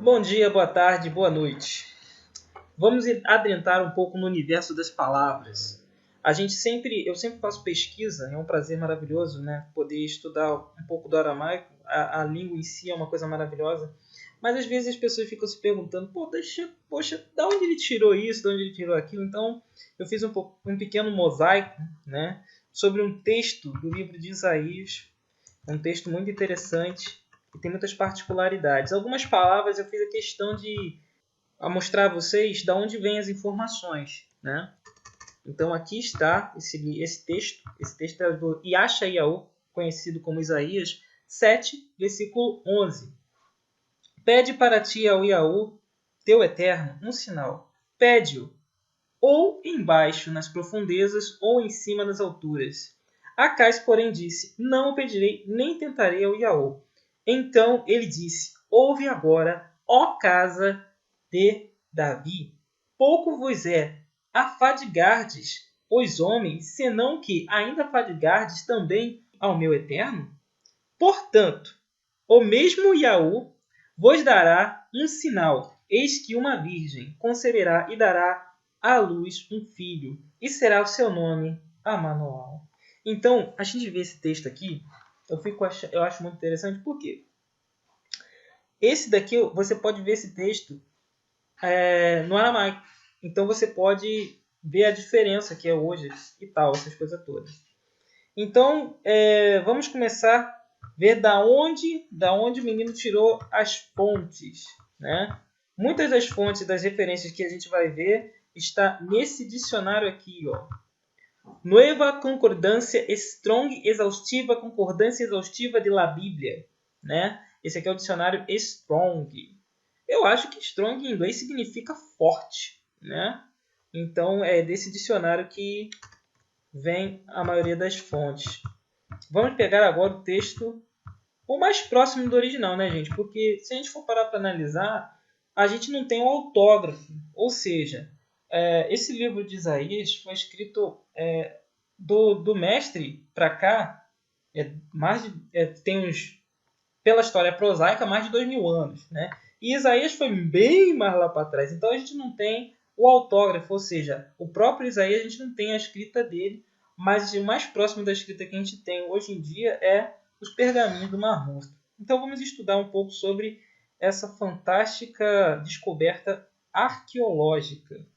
Bom dia, boa tarde, boa noite. Vamos adentrar um pouco no universo das palavras. Eu sempre faço pesquisa, é um prazer maravilhoso, né? Poder estudar um pouco do aramaico. A língua em si é uma coisa maravilhosa. Mas às vezes as pessoas ficam se perguntando, poxa, da onde ele tirou isso, da onde ele tirou aquilo? Então eu fiz um pequeno mosaico, né? Sobre um texto do livro de Isaías. Um texto muito interessante e tem muitas particularidades. Algumas palavras eu fiz a questão de mostrar a vocês de onde vêm as informações, né? Então aqui está esse texto. Esse texto é do Yashayahu, conhecido como Isaías 7, versículo 11. Pede para ti ao Yahu, teu eterno, um sinal. Pede-o, ou embaixo nas profundezas, ou em cima nas alturas. Acais, porém, disse, não o pedirei, nem tentarei ao Yahu. Então ele disse, ouve agora, ó casa de Davi. Pouco vos é afadigardes os homens, senão que ainda afadigardes também ao meu eterno? Portanto, o mesmo Yahu vos dará um sinal. Eis que uma virgem conceberá e dará à luz um filho, e será o seu nome Amanuel. Então, a gente vê esse texto aqui, eu acho muito interessante, porque esse daqui, você pode ver esse texto no aramaico. Então, você pode ver a diferença que é hoje e tal, essas coisas todas. Então, vamos começar a ver da onde o menino tirou as fontes, né? Muitas das fontes, das referências que a gente vai ver, está nesse dicionário aqui, ó. Nueva Concordância Strong Exaustiva, Concordância Exaustiva de la Bíblia, né? Esse aqui é o dicionário Strong. Eu acho que Strong em inglês significa forte, né? Então, é desse dicionário que vem a maioria das fontes. Vamos pegar agora o texto o mais próximo do original, né, gente? Porque se a gente for parar para analisar, a gente não tem um autógrafo. Ou seja, esse livro de Isaías foi escrito do mestre para cá, tem uns, pela história prosaica, mais de 2000 anos, né? E Isaías foi bem mais lá para trás. Então a gente não tem o autógrafo, ou seja, o próprio Isaías a gente não tem a escrita dele, mas o mais próximo da escrita que a gente tem hoje em dia é os pergaminhos do Mar Morto. Então vamos estudar um pouco sobre essa fantástica descoberta arqueológica.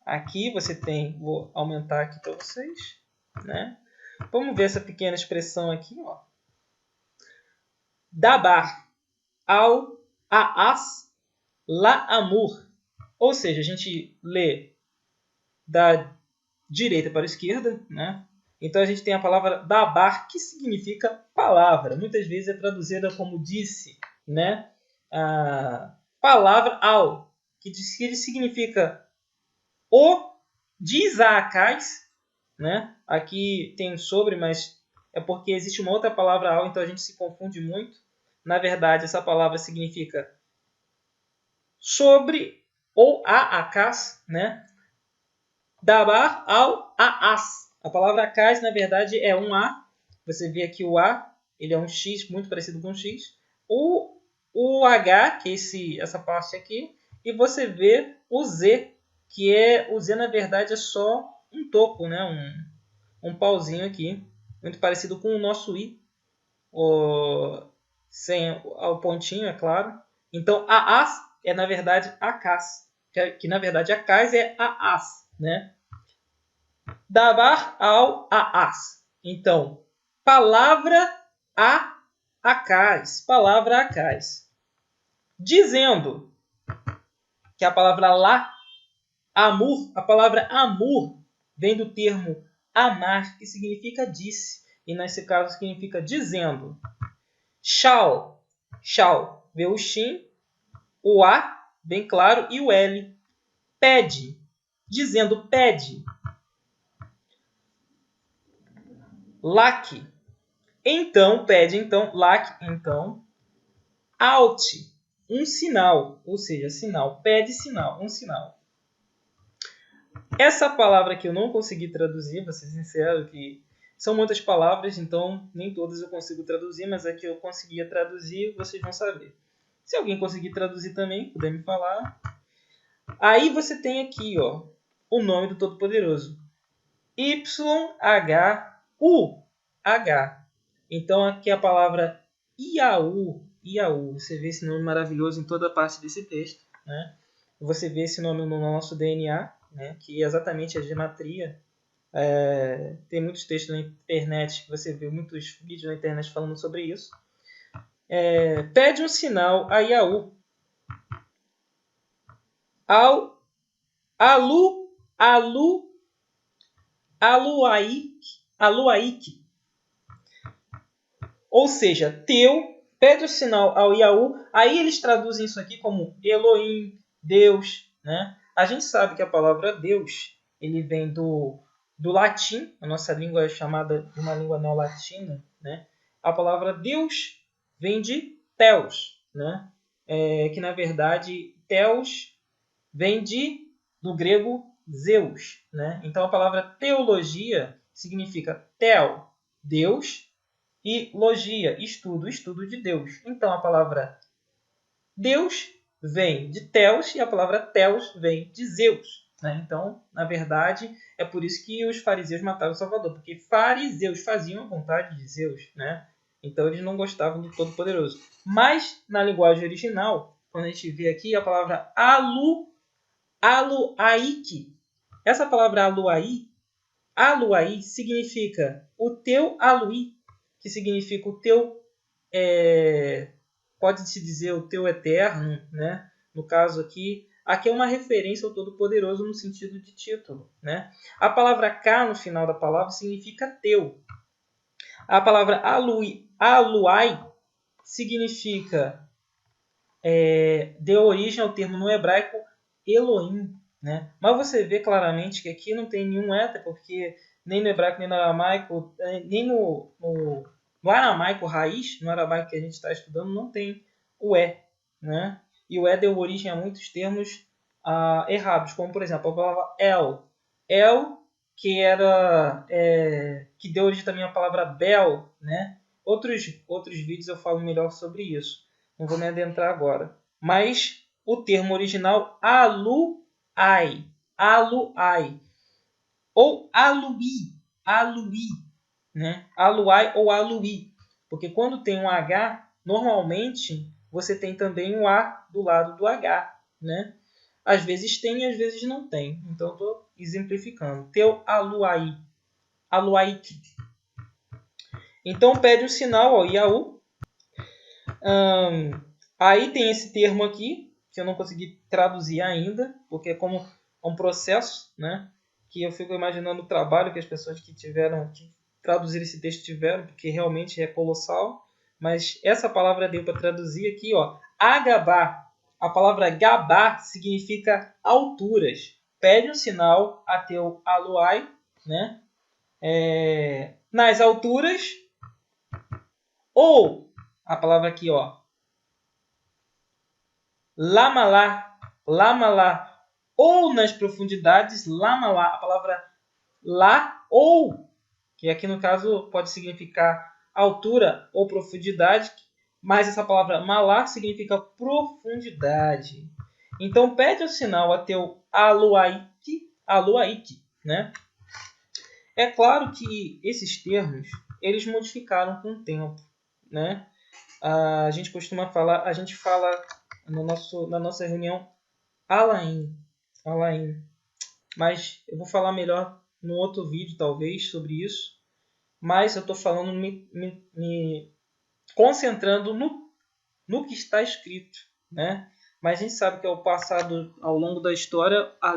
Aqui você tem, vou aumentar aqui para vocês, né? Vamos ver essa pequena expressão aqui, ó. Dabar ao aas la amur. Ou seja, a gente lê da direita para a esquerda, né? Então a gente tem a palavra dabar, que significa palavra. Muitas vezes é traduzida como disse, né? A palavra ao, que significa o diz a Acais, né? Aqui tem sobre, mas é porque existe uma outra palavra ao, então a gente se confunde muito. Na verdade, essa palavra significa sobre ou a Acás, né? Dabar ao aas. A palavra Acais, na verdade, é um A. Você vê aqui o A, ele é um X, muito parecido com um X. O H, que é essa parte aqui. E você vê o Z, que o Z, na verdade, é só um toco, né? Um pauzinho aqui. Muito parecido com o nosso I. Sem o pontinho, é claro. Então, aas é, na verdade, Acás. Que na verdade, Acás é aas, né? Dabar ao aas. Então, palavra a Acais. Palavra Acais. Dizendo que a palavra lá, amor, a palavra amor vem do termo amar, que significa disse. E nesse caso significa dizendo. Shall. Shall. Vê o shin, o a, bem claro, e o l. Pede. Dizendo pede. Lac. Então, pede, então, lac, então. Out. Um sinal. Ou seja, sinal. Pede sinal. Um sinal. Essa palavra que eu não consegui traduzir, vou ser sincero que São muitas palavras, então nem todas eu consigo traduzir, mas a que eu conseguia traduzir, vocês vão saber. Se alguém conseguir traduzir também, puder me falar. Aí você tem aqui, ó, o nome do Todo-Poderoso. Y-H-U-H. Então aqui a palavra Iaú. Iaú. Você vê esse nome maravilhoso em toda parte desse texto, né? Você vê esse nome no nosso DNA, né? Que é exatamente a gematria. Tem muitos textos na internet, você vê muitos vídeos na internet falando sobre isso. Pede um sinal a Iaú. Aluaik. Ou seja, teu, pede o sinal ao Iaú. Aí eles traduzem isso aqui como Elohim, Deus, né? A gente sabe que a palavra Deus, ele vem do latim. A nossa língua é chamada de uma língua neolatina, né? A palavra Deus vem de Theos, né? Que na verdade Theos vem do grego Zeus, né? Então a palavra teologia significa theo, Deus, e logia, estudo de Deus. Então a palavra Deus vem de Theos e a palavra Theos vem de Zeus, né? Então, na verdade, é por isso que os fariseus mataram o Salvador, porque fariseus faziam a vontade de Zeus, né? Então eles não gostavam do Todo-Poderoso. Mas na linguagem original, quando a gente vê aqui a palavra aluaik, essa palavra aluai significa o teu alui, que significa o teu, pode-se dizer o teu eterno, né? No caso aqui é uma referência ao Todo-Poderoso no sentido de título, né? A palavra K no final da palavra significa teu. A palavra aluai significa, deu origem ao termo no hebraico Elohim, né? Mas você vê claramente que aqui não tem nenhum éter, porque nem no hebraico, nem no aramaico, nem no aramaico raiz, no aramaico que a gente está estudando, não tem o né? E o deu origem a muitos termos errados, como por exemplo a palavra El, que era que deu origem também à palavra Bel, né? Outros vídeos eu falo melhor sobre isso. Não vou me adentrar agora. Mas o termo original aluai ou aluí, né? Aluai ou aluí, porque quando tem um H, normalmente você tem também um A do lado do H, né? Às vezes tem, às vezes não tem. Então estou exemplificando. Teu aluai, aluaik. Então pede um sinal ao Iaú. Aí tem esse termo aqui, que eu não consegui traduzir ainda, porque é como um processo, né? Que eu fico imaginando o trabalho que as pessoas que tiveram que traduzir esse texto tiveram, porque realmente é colossal. Mas essa palavra deu para traduzir aqui, ó. Agabá. A palavra gabá significa alturas. Pede um sinal a teu aluai, né? Nas alturas, ou a palavra aqui, ó, lamalá, ou nas profundidades, lamalá, a palavra lá, ou, que aqui no caso pode significar altura ou profundidade, mas essa palavra malá significa profundidade. Então pede o sinal a teu aluaik, né? É claro que esses termos, eles modificaram com o tempo, né? A gente costuma falar, a gente fala na nossa reunião Alain. Mas eu vou falar melhor num outro vídeo, talvez, sobre isso. Mas eu estou falando, me concentrando no que está escrito, né? Mas a gente sabe que ao passado, ao longo da história, a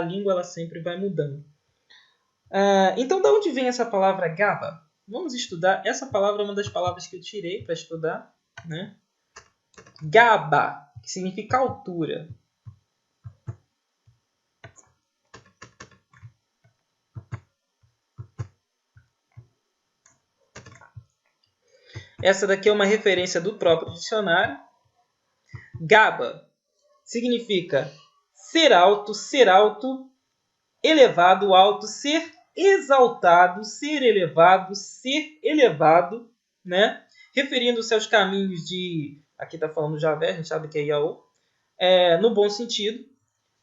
língua ela sempre vai mudando. Então, de onde vem essa palavra Gaba? Vamos estudar. Essa palavra é uma das palavras que eu tirei para estudar, né? Gaba, que significa altura. Essa daqui é uma referência do próprio dicionário. Gaba significa ser alto, elevado, alto, ser exaltado, ser elevado, né? Referindo-se aos caminhos de... Aqui está falando Javé, a gente sabe que é Yahweh, no bom sentido.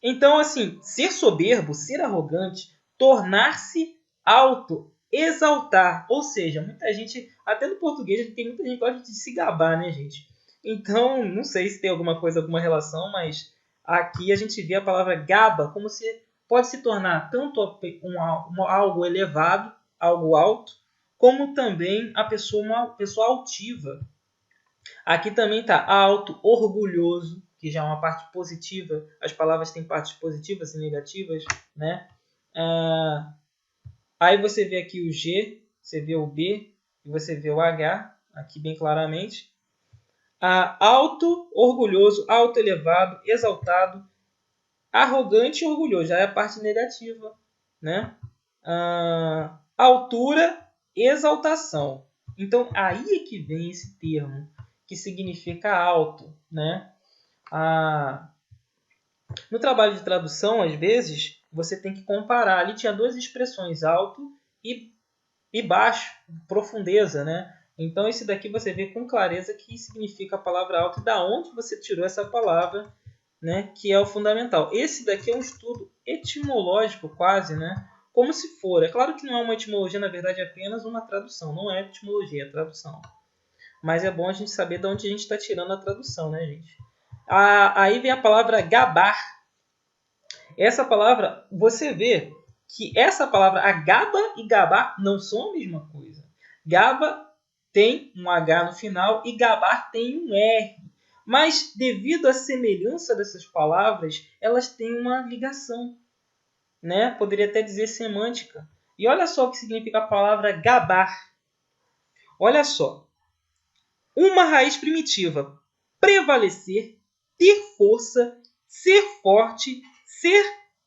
Então, assim, ser soberbo, ser arrogante, tornar-se alto, exaltar. Ou seja, muita gente, até no português, tem muita gente que gosta de se gabar, né, gente? Então, não sei se tem alguma coisa, alguma relação, mas aqui a gente vê a palavra gaba como se pode se tornar tanto algo elevado, algo alto, como também uma pessoa altiva. Aqui também está alto, orgulhoso, que já é uma parte positiva. As palavras têm partes positivas e negativas, né? Aí você vê aqui o G, você vê o B e você vê o H, aqui bem claramente. Alto, orgulhoso, alto, elevado, exaltado, arrogante e orgulhoso, já é a parte negativa, né? Altura, exaltação. Então, aí é que vem esse termo, que significa alto, né? No trabalho de tradução, às vezes, você tem que comparar. Ali tinha duas expressões, alto e baixo, profundeza, né? Então, esse daqui você vê com clareza que significa a palavra alto e da onde você tirou essa palavra, né? Que é o fundamental. Esse daqui é um estudo etimológico quase, né? Como se for. É claro que não é uma etimologia, na verdade é apenas uma tradução. Não é etimologia, é tradução. Mas é bom a gente saber de onde a gente está tirando a tradução, né, gente? Aí vem a palavra gabar. Essa palavra, você vê que essa palavra, a gaba e gabar, não são a mesma coisa. Gaba tem um H no final e gabar tem um R. Mas, devido à semelhança dessas palavras, elas têm uma ligação, né? Poderia até dizer semântica. E olha só o que significa a palavra gabar. Olha só. Uma raiz primitiva. Prevalecer, ter força, ser forte, ser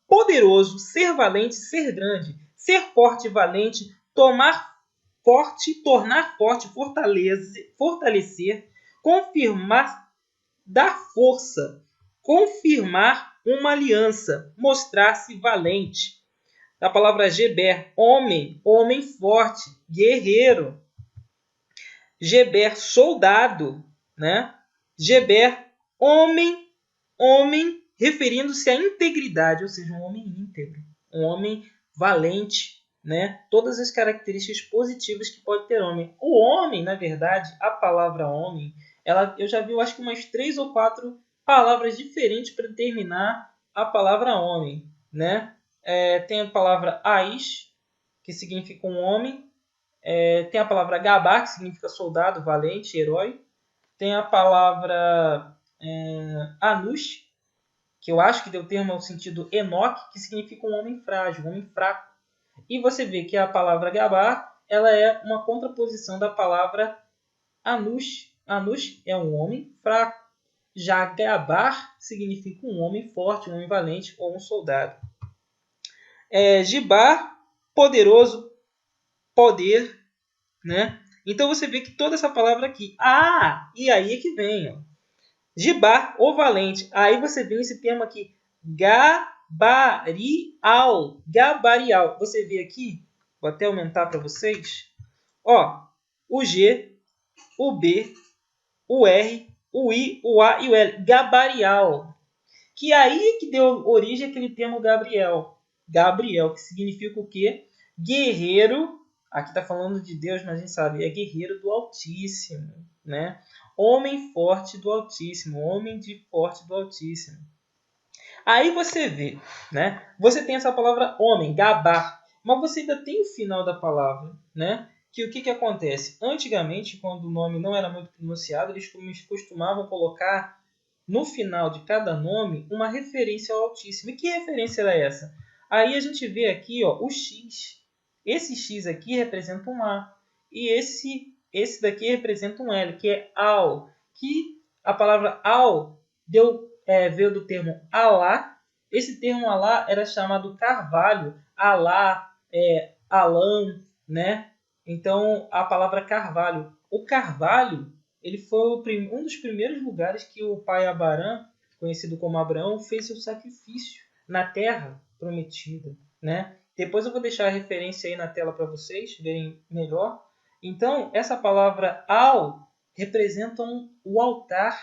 poderoso, ser valente, ser grande. Ser forte e valente, tornar forte, fortalecer, confirmar, dar força, confirmar uma aliança, mostrar-se valente. A palavra geber, homem, homem forte, guerreiro. Geber, soldado, né? Geber, homem, homem, referindo-se à integridade, ou seja, um homem íntegro, um homem valente, né? Todas as características positivas que pode ter homem. O homem, na verdade, a palavra homem, eu já vi, eu acho que umas 3 ou 4 palavras diferentes para determinar a palavra homem, né? Tem a palavra aish, que significa um homem. Tem a palavra gabar, que significa soldado, valente, herói. Tem a palavra anush, que eu acho que deu termo ao sentido Enoque, que significa um homem frágil, um homem fraco. E você vê que a palavra gabar, ela é uma contraposição da palavra anush. Anush é um homem fraco. Já gabar significa um homem forte, um homem valente ou um soldado. Gibar, poderoso, poder, né? Então você vê que toda essa palavra aqui. E aí é que vem, ó. Gibar, o valente. Aí você vê esse termo aqui. Gabarial. Gabarial. Você vê aqui, vou até aumentar para vocês. Ó, o G, o B, o R, o I, o A e o L. Gabarial. Que aí que deu origem àquele termo Gabriel. Gabriel, que significa o quê? Guerreiro. Aqui está falando de Deus, mas a gente sabe, é guerreiro do Altíssimo, né? Homem forte do Altíssimo, homem de forte do Altíssimo. Aí você vê, né? Você tem essa palavra homem, gabar, mas você ainda tem o final da palavra, né? Que o que acontece? Antigamente, quando o nome não era muito pronunciado, eles costumavam colocar no final de cada nome uma referência ao Altíssimo. E que referência era essa? Aí a gente vê aqui, ó, o X. Esse X aqui representa um A. E esse daqui representa um L, que é Al. Que a palavra Al veio do termo Alá. Esse termo Alá era chamado carvalho. Alá, Alã, né? Então, a palavra carvalho. O carvalho, ele foi um dos primeiros lugares que o pai Abrão, conhecido como Abraão, fez seu sacrifício na terra prometida, né? Depois eu vou deixar a referência aí na tela para vocês verem melhor. Então, essa palavra al representa o altar,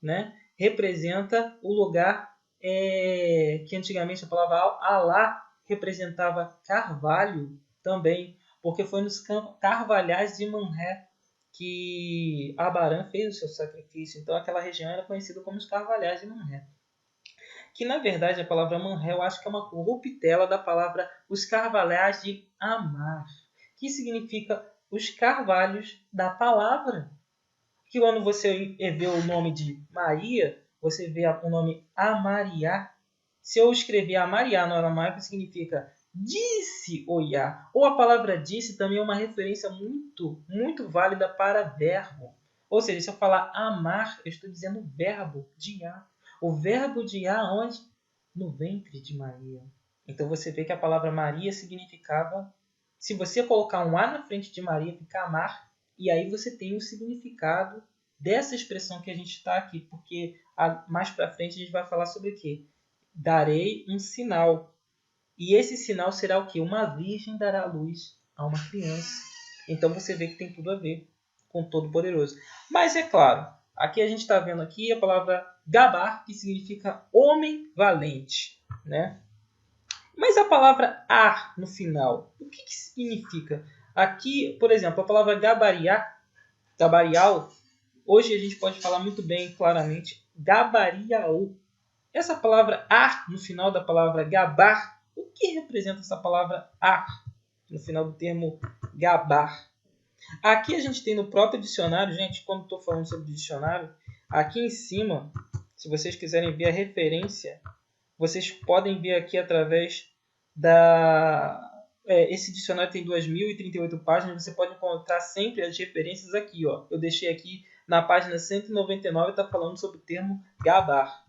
né? Representa o lugar que antigamente a palavra Alá representava carvalho também, porque foi nos carvalhais de Manré que Abaram fez o seu sacrifício. Então aquela região era conhecida como os carvalhais de Manré. Que na verdade a palavra Manré eu acho que é uma corruptela da palavra os carvalhais de Amar, que significa os carvalhos da palavra. Que quando você vê o nome de Maria, você vê o nome Amariá. Se eu escrever Amariá no aramaico, significa disse Oiá. Ou a palavra disse também é uma referência muito, muito válida para verbo. Ou seja, se eu falar amar, eu estou dizendo verbo de Iá. O verbo de Iá onde? No ventre de Maria. Então você vê que a palavra Maria significava, se você colocar um A na frente de Maria, fica amar. E aí você tem o significado dessa expressão que a gente está aqui, porque mais para frente a gente vai falar sobre o quê? Darei um sinal. E esse sinal será o quê? Uma virgem dará luz a uma criança. Então você vê que tem tudo a ver com o Todo-Poderoso. Mas é claro, aqui a gente está vendo aqui a palavra gabar, que significa homem valente, né? Mas a palavra ar no final, o que significa? Aqui, por exemplo, a palavra gabarial, hoje a gente pode falar muito bem, claramente, gabarial. Essa palavra ar no final da palavra gabar, o que representa essa palavra ar no final do termo gabar? Aqui a gente tem no próprio dicionário, gente, quando estou falando sobre dicionário, aqui em cima, se vocês quiserem ver a referência, vocês podem ver aqui através da... esse dicionário tem 2.038 páginas, você pode encontrar sempre as referências aqui. Ó. Eu deixei aqui na página 199, está falando sobre o termo gabar.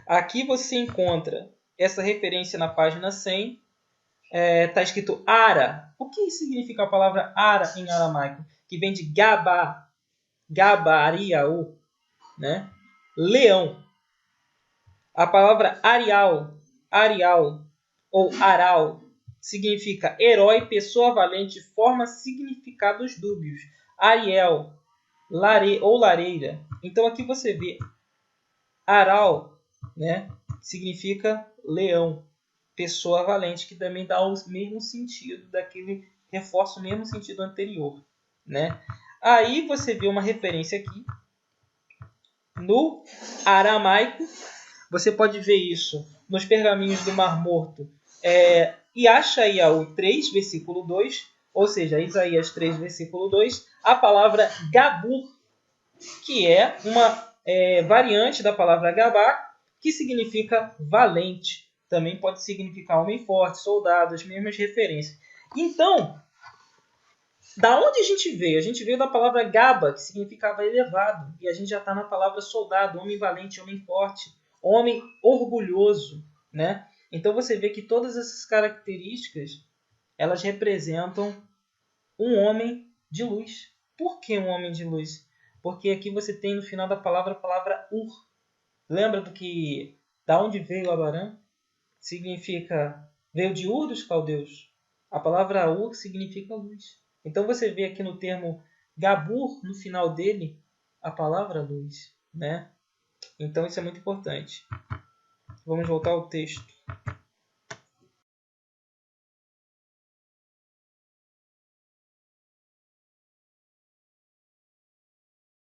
Aqui você encontra essa referência na página 100. Está escrito ara. O que significa a palavra ara em aramaico? Que vem de gabá, gabariaú, né? Leão. A palavra arial ou aral significa herói, pessoa valente, forma significados dúbios. Ariel, ou lareira. Então aqui você vê aral, né? Significa leão, pessoa valente, que também dá o mesmo sentido daquele, reforça o mesmo sentido anterior, né? Aí você vê uma referência aqui no aramaico. Você pode ver isso nos pergaminhos do Mar Morto. Yashayahu 3, versículo 2, ou seja, Isaías 3, versículo 2, a palavra Gabur, que é uma variante da palavra Gabar, que significa valente. Também pode significar homem forte, soldado, as mesmas referências. Então, da onde a gente veio? A gente veio da palavra Gaba, que significava elevado. E a gente já está na palavra soldado, homem valente, homem forte, homem orgulhoso, né? Então você vê que todas essas características, elas representam um homem de luz. Por que um homem de luz? Porque aqui você tem no final da palavra a palavra Ur. Lembra da onde veio Abaram? Significa, veio de Ur dos caldeus. A palavra Ur significa luz. Então você vê aqui no termo Gabur, no final dele, a palavra luz, né? Então isso é muito importante. Vamos voltar ao texto.